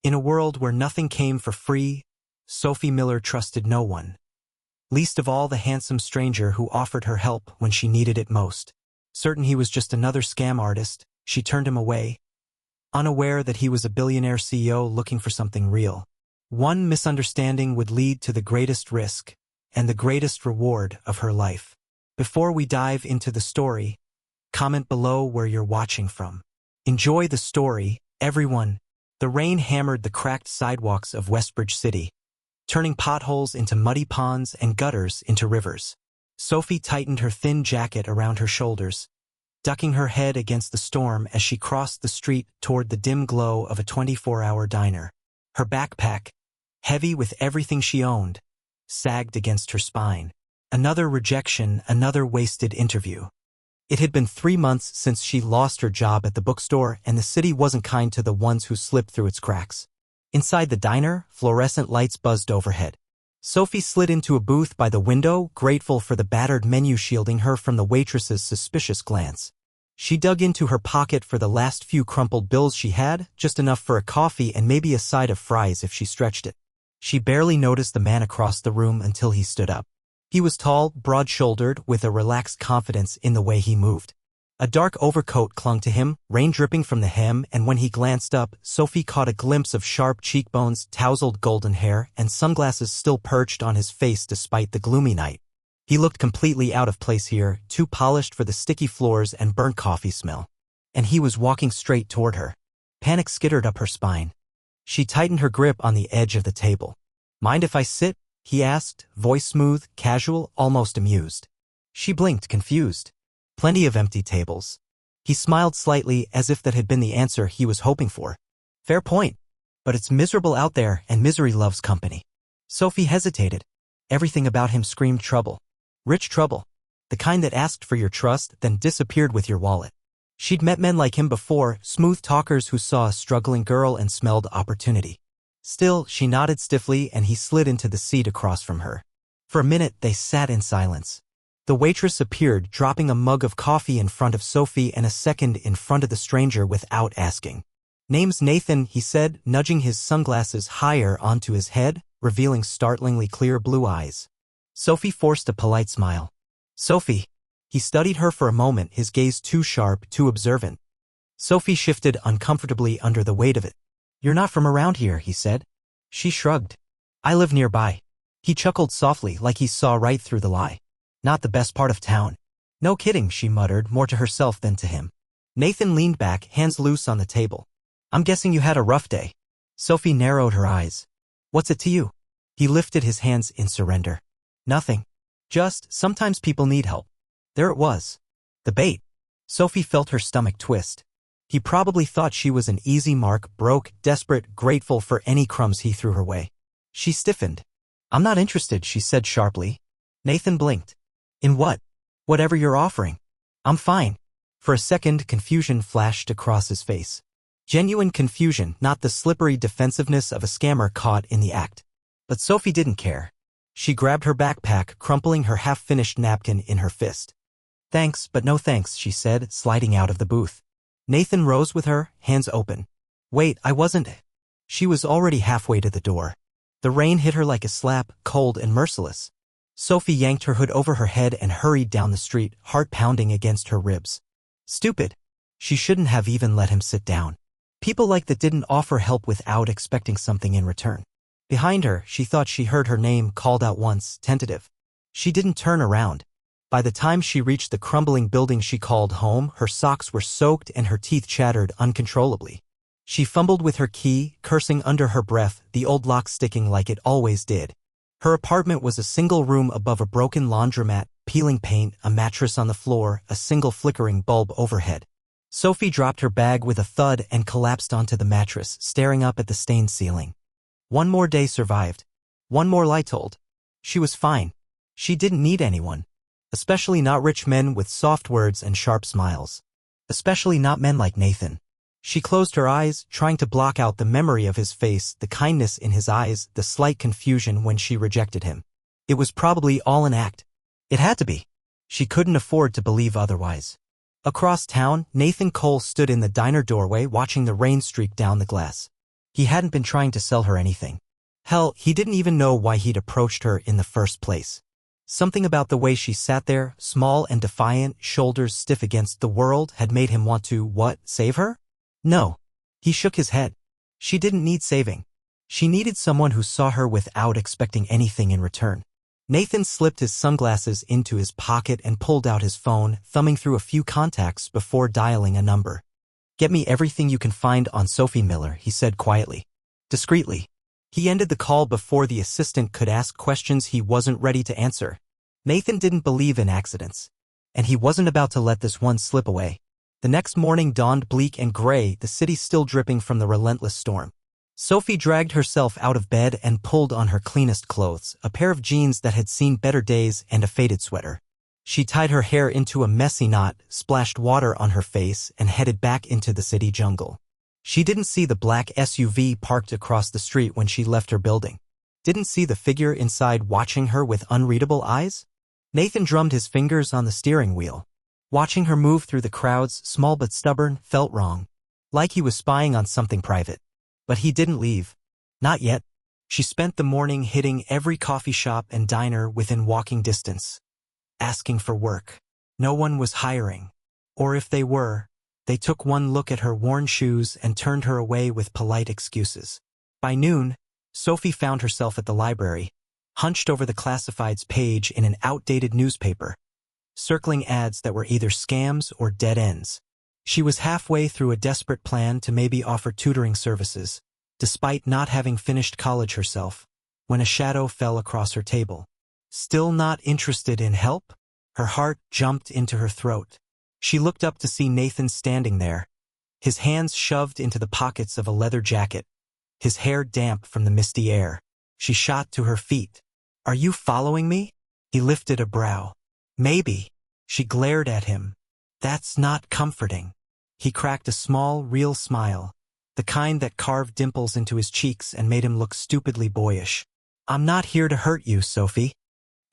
In a world where nothing came for free, Sophie Miller trusted no one. Least of all the handsome stranger who offered her help when she needed it most. Certain he was just another scam artist, she turned him away, unaware that he was a billionaire CEO looking for something real. One misunderstanding would lead to the greatest risk and the greatest reward of her life. Before we dive into the story, comment below where you're watching from. Enjoy the story, everyone. The rain hammered the cracked sidewalks of Westbridge City, turning potholes into muddy ponds and gutters into rivers. Sophie tightened her thin jacket around her shoulders, ducking her head against the storm as she crossed the street toward the dim glow of a 24-hour diner. Her backpack, heavy with everything she owned, sagged against her spine. Another rejection, another wasted interview. It had been 3 months since she lost her job at the bookstore, and the city wasn't kind to the ones who slipped through its cracks. Inside the diner, fluorescent lights buzzed overhead. Sophie slid into a booth by the window, grateful for the battered menu shielding her from the waitress's suspicious glance. She dug into her pocket for the last few crumpled bills she had, just enough for a coffee and maybe a side of fries if she stretched it. She barely noticed the man across the room until he stood up. He was tall, broad-shouldered, with a relaxed confidence in the way he moved. A dark overcoat clung to him, rain dripping from the hem, and when he glanced up, Sophie caught a glimpse of sharp cheekbones, tousled golden hair, and sunglasses still perched on his face despite the gloomy night. He looked completely out of place here, too polished for the sticky floors and burnt coffee smell. And he was walking straight toward her. Panic skittered up her spine. She tightened her grip on the edge of the table. "Mind if I sit?" he asked, voice smooth, casual, almost amused. She blinked, confused. Plenty of empty tables. He smiled slightly, as if that had been the answer he was hoping for. Fair point. But it's miserable out there, and misery loves company. Sophie hesitated. Everything about him screamed trouble. Rich trouble. The kind that asked for your trust, then disappeared with your wallet. She'd met men like him before, smooth talkers who saw a struggling girl and smelled opportunity. Still, she nodded stiffly, and he slid into the seat across from her. For a minute, they sat in silence. The waitress appeared, dropping a mug of coffee in front of Sophie and a second in front of the stranger without asking. "Name's Nathan," he said, nudging his sunglasses higher onto his head, revealing startlingly clear blue eyes. Sophie forced a polite smile. "Sophie." He studied her for a moment, his gaze too sharp, too observant. Sophie shifted uncomfortably under the weight of it. "You're not from around here," he said. She shrugged. "I live nearby." He chuckled softly, like he saw right through the lie. "Not the best part of town." "No kidding," she muttered, more to herself than to him. Nathan leaned back, hands loose on the table. "I'm guessing you had a rough day." Sophie narrowed her eyes. "What's it to you?" He lifted his hands in surrender. "Nothing. Just, sometimes people need help." There it was. The bait. Sophie felt her stomach twist. He probably thought she was an easy mark, broke, desperate, grateful for any crumbs he threw her way. She stiffened. "I'm not interested," she said sharply. Nathan blinked. "In what?" "Whatever you're offering." "I'm fine." For a second, confusion flashed across his face. Genuine confusion, not the slippery defensiveness of a scammer caught in the act. But Sophie didn't care. She grabbed her backpack, crumpling her half-finished napkin in her fist. "Thanks, but no thanks," she said, sliding out of the booth. Nathan rose with her, hands open. "Wait, I wasn't..." She was already halfway to the door. The rain hit her like a slap, cold and merciless. Sophie yanked her hood over her head and hurried down the street, heart pounding against her ribs. Stupid. She shouldn't have even let him sit down. People like that didn't offer help without expecting something in return. Behind her, she thought she heard her name called out once, tentative. She didn't turn around. By the time she reached the crumbling building she called home, her socks were soaked and her teeth chattered uncontrollably. She fumbled with her key, cursing under her breath, the old lock sticking like it always did. Her apartment was a single room above a broken laundromat, peeling paint, a mattress on the floor, a single flickering bulb overhead. Sophie dropped her bag with a thud and collapsed onto the mattress, staring up at the stained ceiling. One more day survived. One more lie told. She was fine. She didn't need anyone. Especially not rich men with soft words and sharp smiles. Especially not men like Nathan. She closed her eyes, trying to block out the memory of his face, the kindness in his eyes, the slight confusion when she rejected him. It was probably all an act. It had to be. She couldn't afford to believe otherwise. Across town, Nathan Cole stood in the diner doorway watching the rain streak down the glass. He hadn't been trying to sell her anything. Hell, he didn't even know why he'd approached her in the first place. Something about the way she sat there, small and defiant, shoulders stiff against the world, had made him want to, what, save her? No. He shook his head. She didn't need saving. She needed someone who saw her without expecting anything in return. Nathan slipped his sunglasses into his pocket and pulled out his phone, thumbing through a few contacts before dialing a number. "Get me everything you can find on Sophie Miller," he said quietly. Discreetly. He ended the call before the assistant could ask questions he wasn't ready to answer. Nathan didn't believe in accidents, and he wasn't about to let this one slip away. The next morning dawned bleak and gray, the city still dripping from the relentless storm. Sophie dragged herself out of bed and pulled on her cleanest clothes, a pair of jeans that had seen better days and a faded sweater. She tied her hair into a messy knot, splashed water on her face, and headed back into the city jungle. She didn't see the black SUV parked across the street when she left her building. Didn't see the figure inside watching her with unreadable eyes? Nathan drummed his fingers on the steering wheel. Watching her move through the crowds, small but stubborn, felt wrong. Like he was spying on something private. But he didn't leave. Not yet. She spent the morning hitting every coffee shop and diner within walking distance, asking for work. No one was hiring. Or if they were, they took one look at her worn shoes and turned her away with polite excuses. By noon, Sophie found herself at the library, hunched over the classifieds page in an outdated newspaper, circling ads that were either scams or dead ends. She was halfway through a desperate plan to maybe offer tutoring services, despite not having finished college herself, when a shadow fell across her table. Still not interested in help? Her heart jumped into her throat. She looked up to see Nathan standing there, his hands shoved into the pockets of a leather jacket, his hair damp from the misty air. She shot to her feet. "Are you following me?" He lifted a brow. "Maybe." She glared at him. "That's not comforting." He cracked a small, real smile, the kind that carved dimples into his cheeks and made him look stupidly boyish. "I'm not here to hurt you, Sophie."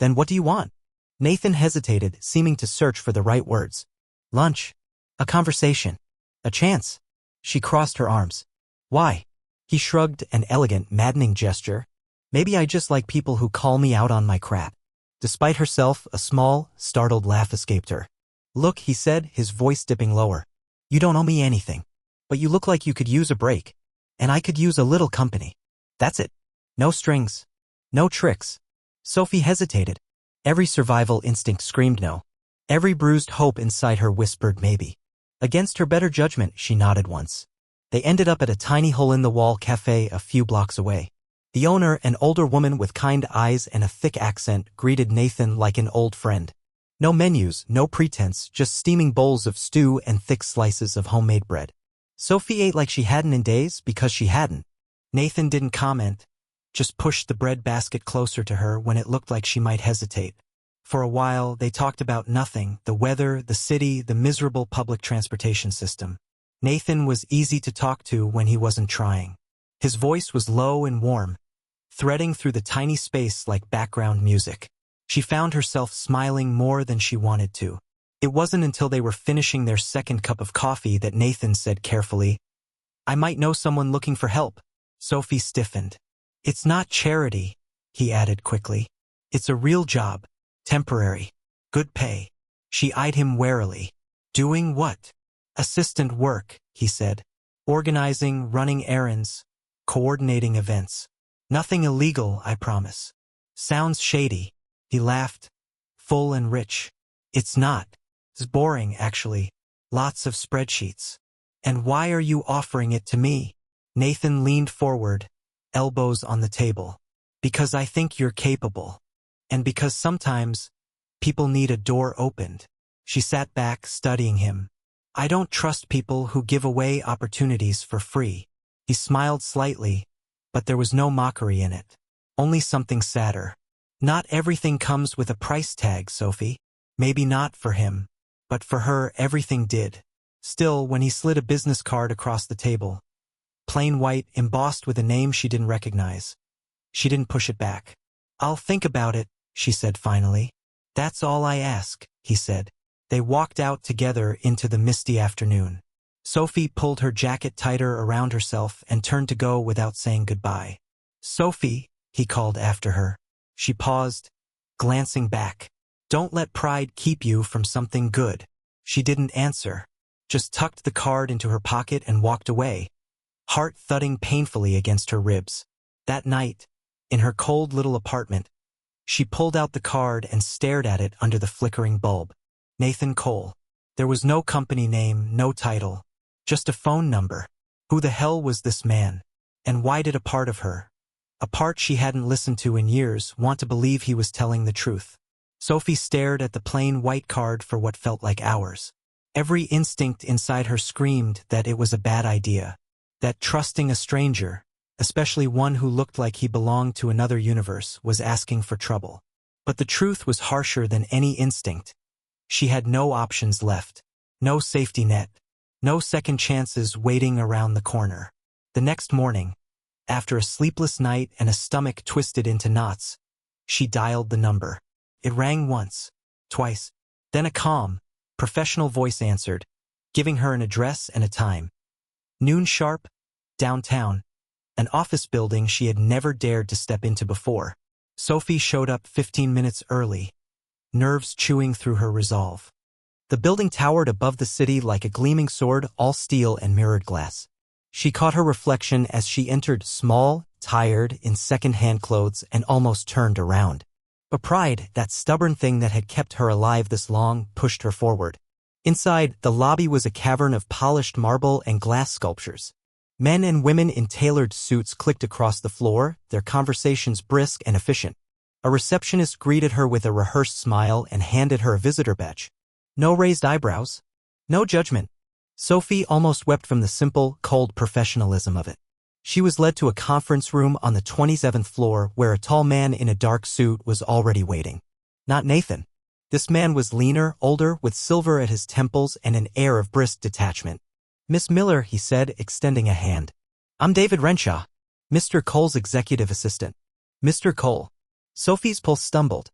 "Then what do you want?" Nathan hesitated, seeming to search for the right words. "Lunch. A conversation. A chance." She crossed her arms. "Why?" He shrugged, an elegant, maddening gesture. "Maybe I just like people who call me out on my crap." Despite herself, a small, startled laugh escaped her. "Look," he said, his voice dipping lower. "You don't owe me anything. But you look like you could use a break. And I could use a little company. That's it. No strings. No tricks." Sophie hesitated. Every survival instinct screamed no. Every bruised hope inside her whispered maybe. Against her better judgment, she nodded once. They ended up at a tiny hole-in-the-wall cafe a few blocks away. The owner, an older woman with kind eyes and a thick accent, greeted Nathan like an old friend. No menus, no pretense, just steaming bowls of stew and thick slices of homemade bread. Sophie ate like she hadn't in days because she hadn't. Nathan didn't comment, just pushed the bread basket closer to her when it looked like she might hesitate. For a while, they talked about nothing, the weather, the city, the miserable public transportation system. Nathan was easy to talk to when he wasn't trying. His voice was low and warm, threading through the tiny space like background music. She found herself smiling more than she wanted to. It wasn't until they were finishing their second cup of coffee that Nathan said carefully, "I might know someone looking for help." Sophie stiffened. "It's not charity," he added quickly. "It's a real job. Temporary. Good pay." She eyed him warily. "Doing what?" "Assistant work," he said. "Organizing, running errands, coordinating events. Nothing illegal, I promise." "Sounds shady." He laughed, full and rich. "It's not. It's boring, actually. Lots of spreadsheets." "And why are you offering it to me?" Nathan leaned forward, elbows on the table. "Because I think you're capable. And because sometimes people need a door opened." She sat back, studying him. "I don't trust people who give away opportunities for free." He smiled slightly, but there was no mockery in it. Only something sadder. "Not everything comes with a price tag, Sophie." Maybe not for him, but for her everything did. Still, when he slid a business card across the table, plain white, embossed with a name she didn't recognize, she didn't push it back. "I'll think about it," she said finally. "That's all I ask," he said. They walked out together into the misty afternoon. Sophie pulled her jacket tighter around herself and turned to go without saying goodbye. "Sophie," he called after her. She paused, glancing back. "Don't let pride keep you from something good." She didn't answer, just tucked the card into her pocket and walked away, heart thudding painfully against her ribs. That night, in her cold little apartment, she pulled out the card and stared at it under the flickering bulb. Nathan Cole. There was no company name, no title, just a phone number. Who the hell was this man? And why did a part of her, a part she hadn't listened to in years, want to believe he was telling the truth? Sophie stared at the plain white card for what felt like hours. Every instinct inside her screamed that it was a bad idea, that trusting a stranger, especially one who looked like he belonged to another universe, was asking for trouble. But the truth was harsher than any instinct. She had no options left, no safety net, no second chances waiting around the corner. The next morning, after a sleepless night and a stomach twisted into knots, she dialed the number. It rang once, twice, then a calm, professional voice answered, giving her an address and a time. Noon sharp, downtown, an office building she had never dared to step into before. Sophie showed up 15 minutes early, nerves chewing through her resolve. The building towered above the city like a gleaming sword, all steel and mirrored glass. She caught her reflection as she entered, small, tired, in second-hand clothes, and almost turned around. But pride, that stubborn thing that had kept her alive this long, pushed her forward. Inside, the lobby was a cavern of polished marble and glass sculptures. Men and women in tailored suits clicked across the floor, their conversations brisk and efficient. A receptionist greeted her with a rehearsed smile and handed her a visitor badge. No raised eyebrows, no judgment. Sophie almost wept from the simple, cold professionalism of it. She was led to a conference room on the 27th floor where a tall man in a dark suit was already waiting. Not Nathan. This man was leaner, older, with silver at his temples and an air of brisk detachment. "Miss Miller," he said, extending a hand. "I'm David Renshaw, Mr. Cole's executive assistant." Mr. Cole. Sophie's pulse stumbled.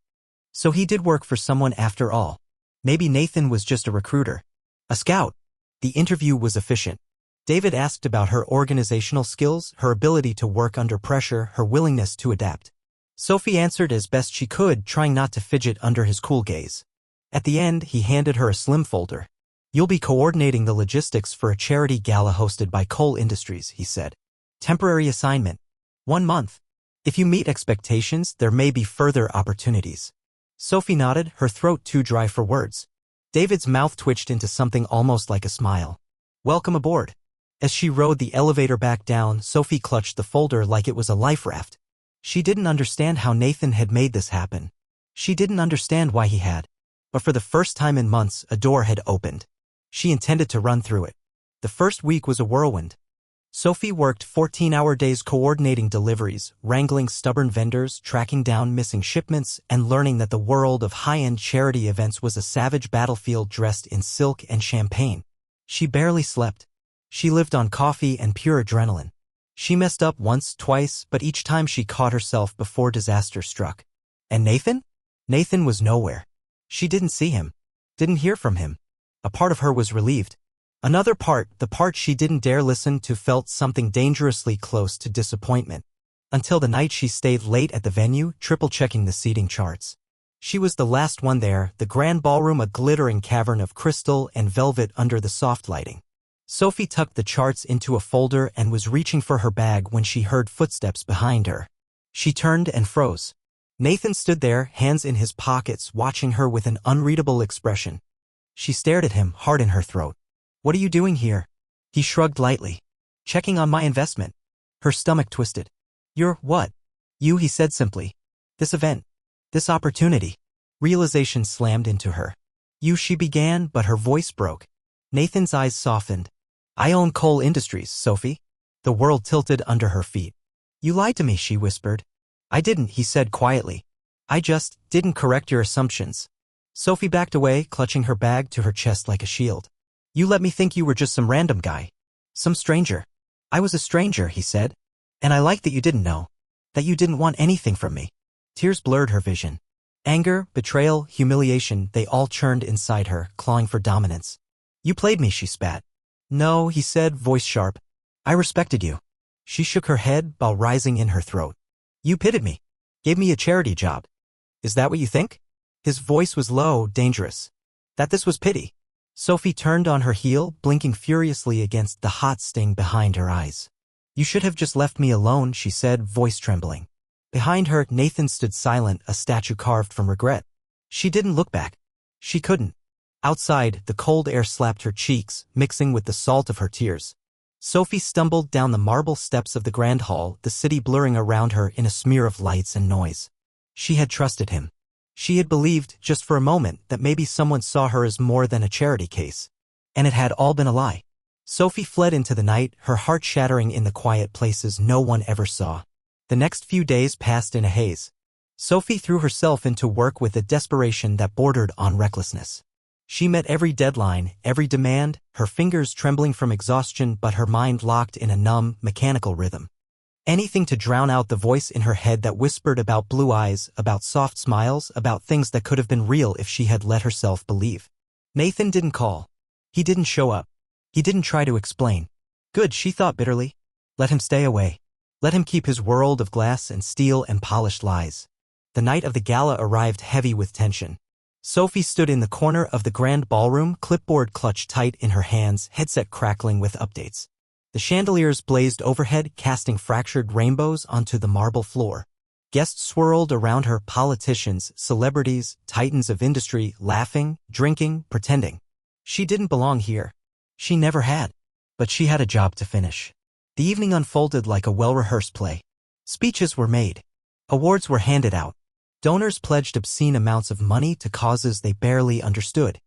So he did work for someone after all. Maybe Nathan was just a recruiter, a scout. The interview was efficient. David asked about her organizational skills, her ability to work under pressure, her willingness to adapt. Sophie answered as best she could, trying not to fidget under his cool gaze. At the end, he handed her a slim folder. "You'll be coordinating the logistics for a charity gala hosted by Cole Industries," he said. "Temporary assignment. 1 month. If you meet expectations, there may be further opportunities." Sophie nodded, her throat too dry for words. David's mouth twitched into something almost like a smile. "Welcome aboard." As she rode the elevator back down, Sophie clutched the folder like it was a life raft. She didn't understand how Nathan had made this happen. She didn't understand why he had. But for the first time in months, a door had opened. She intended to run through it. The first week was a whirlwind. Sophie worked 14-hour days coordinating deliveries, wrangling stubborn vendors, tracking down missing shipments, and learning that the world of high-end charity events was a savage battlefield dressed in silk and champagne. She barely slept. She lived on coffee and pure adrenaline. She messed up once, twice, but each time she caught herself before disaster struck. And Nathan? Nathan was nowhere. She didn't see him, didn't hear from him. A part of her was relieved. Another part, the part she didn't dare listen to, felt something dangerously close to disappointment. Until the night she stayed late at the venue, triple-checking the seating charts. She was the last one there, the grand ballroom a glittering cavern of crystal and velvet under the soft lighting. Sophie tucked the charts into a folder and was reaching for her bag when she heard footsteps behind her. She turned and froze. Nathan stood there, hands in his pockets, watching her with an unreadable expression. She stared at him, heart in her throat. "What are you doing here?" He shrugged lightly. "Checking on my investment." Her stomach twisted. "You're what?" "You," he said simply. "This event. This opportunity." Realization slammed into her. "You," she began, but her voice broke. Nathan's eyes softened. "I own Cole Industries, Sophie." The world tilted under her feet. "You lied to me," she whispered. "I didn't," he said quietly. "I just didn't correct your assumptions." Sophie backed away, clutching her bag to her chest like a shield. "You let me think you were just some random guy. Some stranger." "I was a stranger," he said. "And I like that you didn't know. That you didn't want anything from me." Tears blurred her vision. Anger, betrayal, humiliation, they all churned inside her, clawing for dominance. "You played me," she spat. No, he said, voice sharp. I respected you. She shook her head while rising in her throat. You pitied me. Gave me a charity job. Is that what you think? His voice was low, dangerous. That this was pity. Sophie turned on her heel, blinking furiously against the hot sting behind her eyes. You should have just left me alone, she said, voice trembling. Behind her, Nathan stood silent, a statue carved from regret. She didn't look back. She couldn't. Outside, the cold air slapped her cheeks, mixing with the salt of her tears. Sophie stumbled down the marble steps of the grand hall, the city blurring around her in a smear of lights and noise. She had trusted him. She had believed, just for a moment, that maybe someone saw her as more than a charity case. And it had all been a lie. Sophie fled into the night, her heart shattering in the quiet places no one ever saw. The next few days passed in a haze. Sophie threw herself into work with a desperation that bordered on recklessness. She met every deadline, every demand, her fingers trembling from exhaustion but her mind locked in a numb, mechanical rhythm. Anything to drown out the voice in her head that whispered about blue eyes, about soft smiles, about things that could have been real if she had let herself believe. Nathan didn't call. He didn't show up. He didn't try to explain. Good, she thought bitterly. Let him stay away. Let him keep his world of glass and steel and polished lies. The night of the gala arrived heavy with tension. Sophie stood in the corner of the grand ballroom, clipboard clutched tight in her hands, headset crackling with updates. The chandeliers blazed overhead, casting fractured rainbows onto the marble floor. Guests swirled around her, politicians, celebrities, titans of industry, laughing, drinking, pretending. She didn't belong here. She never had. But she had a job to finish. The evening unfolded like a well-rehearsed play. Speeches were made. Awards were handed out. Donors pledged obscene amounts of money to causes they barely understood.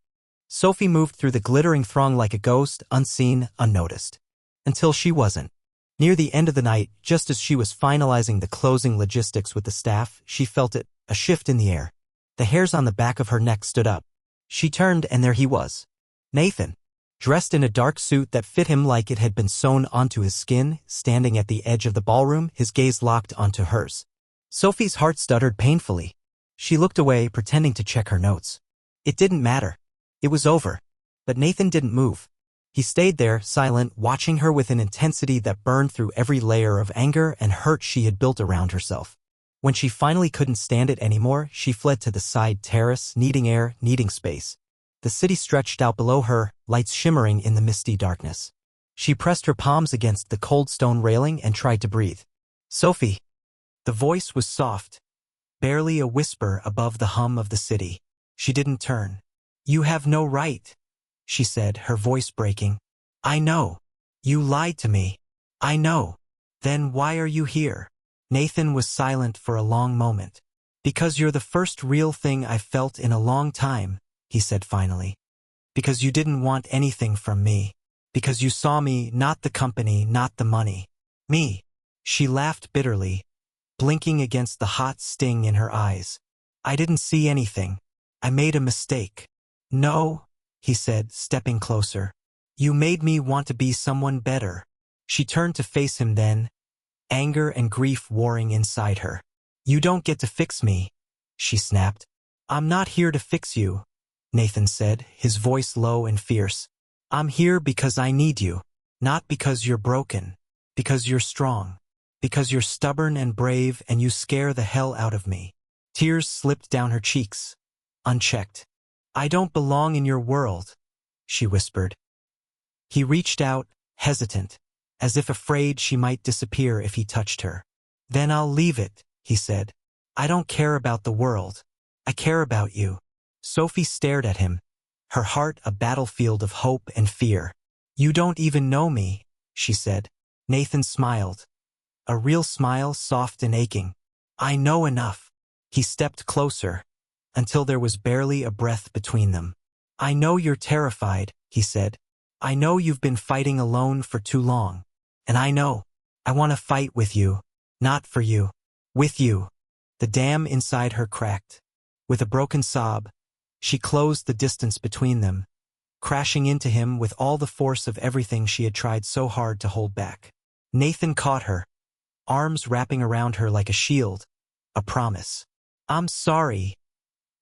Sophie moved through the glittering throng like a ghost, unseen, unnoticed. Until she wasn't. Near the end of the night, just as she was finalizing the closing logistics with the staff, she felt it, a shift in the air. The hairs on the back of her neck stood up. She turned and there he was. Nathan. Dressed in a dark suit that fit him like it had been sewn onto his skin, standing at the edge of the ballroom, his gaze locked onto hers. Sophie's heart stuttered painfully. She looked away, pretending to check her notes. It didn't matter. It was over. But Nathan didn't move. He stayed there, silent, watching her with an intensity that burned through every layer of anger and hurt she had built around herself. When she finally couldn't stand it anymore, she fled to the side terrace, needing air, needing space. The city stretched out below her, lights shimmering in the misty darkness. She pressed her palms against the cold stone railing and tried to breathe. Sophie. The voice was soft, barely a whisper above the hum of the city. She didn't turn. You have no right, she said, her voice breaking. I know. You lied to me. I know. Then why are you here? Nathan was silent for a long moment. Because you're the first real thing I've felt in a long time, he said finally. Because you didn't want anything from me. Because you saw me, not the company, not the money. Me. She laughed bitterly, blinking against the hot sting in her eyes. I didn't see anything. I made a mistake. No, he said, stepping closer. You made me want to be someone better. She turned to face him then, anger and grief warring inside her. You don't get to fix me, she snapped. I'm not here to fix you, Nathan said, his voice low and fierce. I'm here because I need you, not because you're broken, because you're strong. Because you're stubborn and brave and you scare the hell out of me. Tears slipped down her cheeks, unchecked. I don't belong in your world, she whispered. He reached out, hesitant, as if afraid she might disappear if he touched her. Then I'll leave it, he said. I don't care about the world. I care about you. Sophie stared at him, her heart a battlefield of hope and fear. You don't even know me, she said. Nathan smiled. A real smile, soft and aching. I know enough. He stepped closer, until there was barely a breath between them. I know you're terrified, he said. I know you've been fighting alone for too long. And I know. I want to fight with you. Not for you. With you. The dam inside her cracked. With a broken sob, she closed the distance between them, crashing into him with all the force of everything she had tried so hard to hold back. Nathan caught her, arms wrapping around her like a shield, a promise. I'm sorry,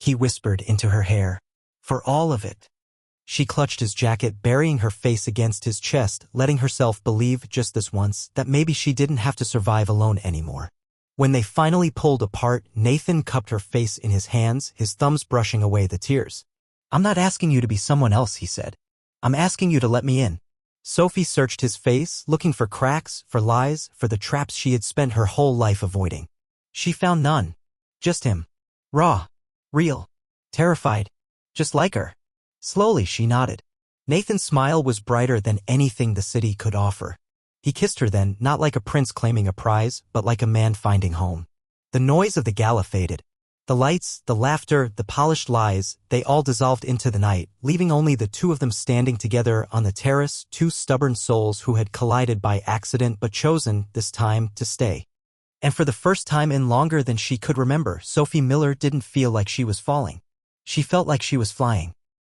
he whispered into her hair. For all of it. She clutched his jacket, burying her face against his chest, letting herself believe just this once that maybe she didn't have to survive alone anymore. When they finally pulled apart, Nathan cupped her face in his hands, his thumbs brushing away the tears. "I'm not asking you to be someone else," he said. "I'm asking you to let me in." Sophie searched his face, looking for cracks, for lies, for the traps she had spent her whole life avoiding. She found none. Just him. Raw. Real. Terrified. Just like her. Slowly she nodded. Nathan's smile was brighter than anything the city could offer. He kissed her then, not like a prince claiming a prize, but like a man finding home. The noise of the gala faded. The lights, the laughter, the polished lies, they all dissolved into the night, leaving only the two of them standing together on the terrace, two stubborn souls who had collided by accident but chosen, this time, to stay. And for the first time in longer than she could remember, Sophie Miller didn't feel like she was falling. She felt like she was flying.